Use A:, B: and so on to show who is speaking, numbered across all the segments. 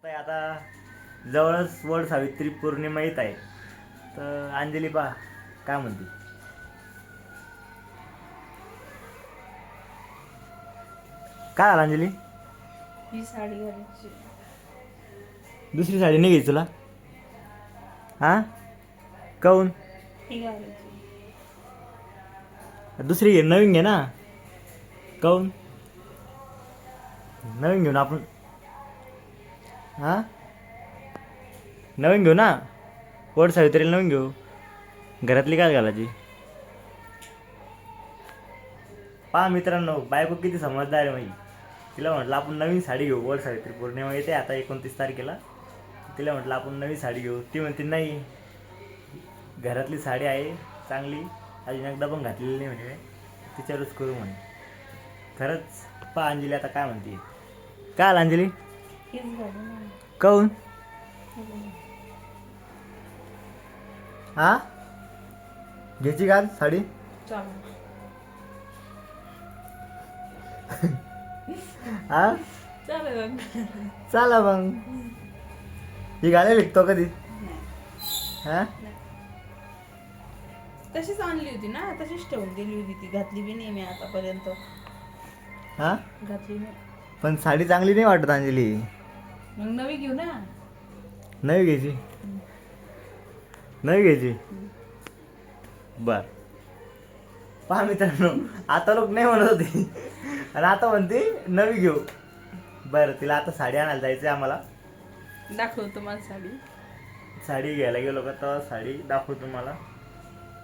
A: आता जवळच वड सावित्री पौर्णिमा येत आहे, तर अंजली पहा काय म्हणते. काय आला अंजली?
B: ही साडी घालायची.
A: दुसरी साडी नाही घ्यायची तुला? हा काऊन?
B: ही घालायची.
A: दुसरी घे, नवीन घे ना. काऊन? नवीन घेऊ ना आपण. हा नवीन घेऊ ना, वड सावित्रीला नवीन घेऊ. घरातली काय घालायची? पहा मित्रांनो, बायको किती समजदार आहे माझी. तिला म्हटलं आपण नवीन साडी घेऊ, वड सावित्री पौर्णिमा येते आता 29 तारखेला. तिला म्हटलं आपण नवीन साडी घेऊ. ती म्हणते नाही, घरातली साडी आहे चांगली, अजून एकदा पण घातलेली नाही म्हणजे, तिच्यावरच करू म्हणे. खरंच पहा अंजली आता काय म्हणते. काय आला अंजली?
B: हीच घालू ना.
A: काऊन? हा घ्यायची का साडी?
B: चालेल.
A: हा
B: चालेल.
A: चला मग. ही घालायला लिखतो कधी? हा
B: तशीच आणली होती ना, तशीच ठेवून दिली होती ती. घातली बी नाही मी आतापर्यंत.
A: हा
B: घातली नाही.
A: पण साडी चांगली नाही वाटत अंजली.
B: मग नवी घेऊ ना.
A: नवी घ्यायची? नवी घ्यायची? बर. पहा मित्रांनो, आता लोक नाही म्हणत होते आणि आता म्हणते नवी घेऊ. बरं, तिला आता साडी आणायला जायचं आहे आम्हाला.
B: दाखवतो मला साडी.
A: साडी घ्यायला गेलो का तर साडी दाखवतो तुम्हाला.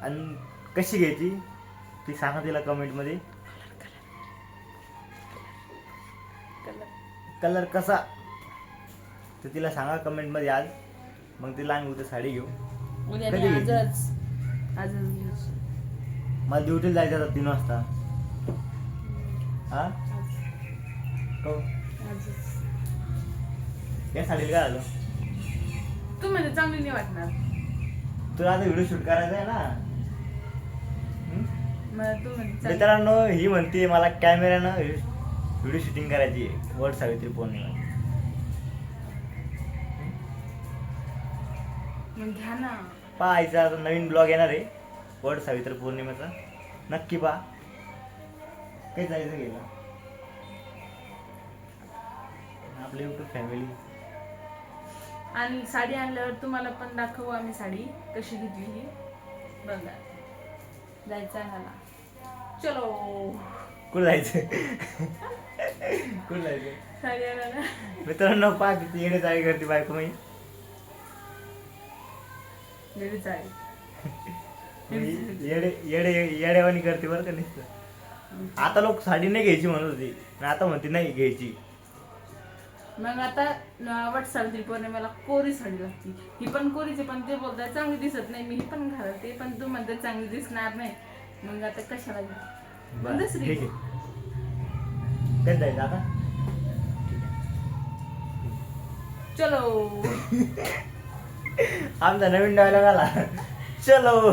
A: आणि कशी घ्यायची ती सांगा तिला कमेंटमध्ये. कलर कसा तर तिला सांगा कमेंटमध्ये आज. मग तिला आम्ही उद्या साडी घेऊ.
B: उद्या
A: कधी
B: नाही,
A: घ्यायची?
B: आजच घ्यायची.
A: मला ड्युटीला जायचं होतं 3 वाजता. हा हो,
B: आजच.
A: या साडीला काय झालं?
B: तू म्हणजे चांगली नाही वाटणार.
A: तुला आता व्हिडिओ शूट करायचा आहे ना.
B: मला तू म्हणजे चांगली.
A: मित्रांनो, ही म्हणते मला कॅमेऱ्यानं व्हिडिओ शूटिंग करायची आहे वड सावित्री पौर्णिमा.
B: मग घ्या ना.
A: पाहायचा आता नवीन ब्लॉग येणार आहे वड सावित्री पौर्णिमेचा. नक्की पहा. काही जायचं गेलं आपलं युट्यूब फॅमिली.
B: आणि साडी आणल्यावर तुम्हाला पण दाखवू आम्ही साडी कशी घेतली ही. बघा, जायचं आहे मला. चलो.
A: कुठं जायचं? कुठं जायचं?
B: साडी आणायला.
A: मित्रांनो पहा किती येणे जाय करते बायको मी.
B: घरीच आहे.
A: येडे येडे येड्यावानी करते बरं का नुसतं. आता लोक साडी नाही घ्यायची म्हणत होती आणि आता म्हणते नाही घ्यायची.
B: मग आता वट सावित्री पौर्णिमेला कोरी साडी लागती. ही पण कोरीची, पण ते बोलतात चांगली दिसत नाही. मी ही पण घालते, पण तू म्हणते चांगली दिसणार नाही. मग आता कशाला घेऊ?
A: बरं,
B: दुसरी.
A: ठीक आहे. कधी जायचं आता?
B: चलो.
A: आमचा नवीन डायलॉग आला. चलो.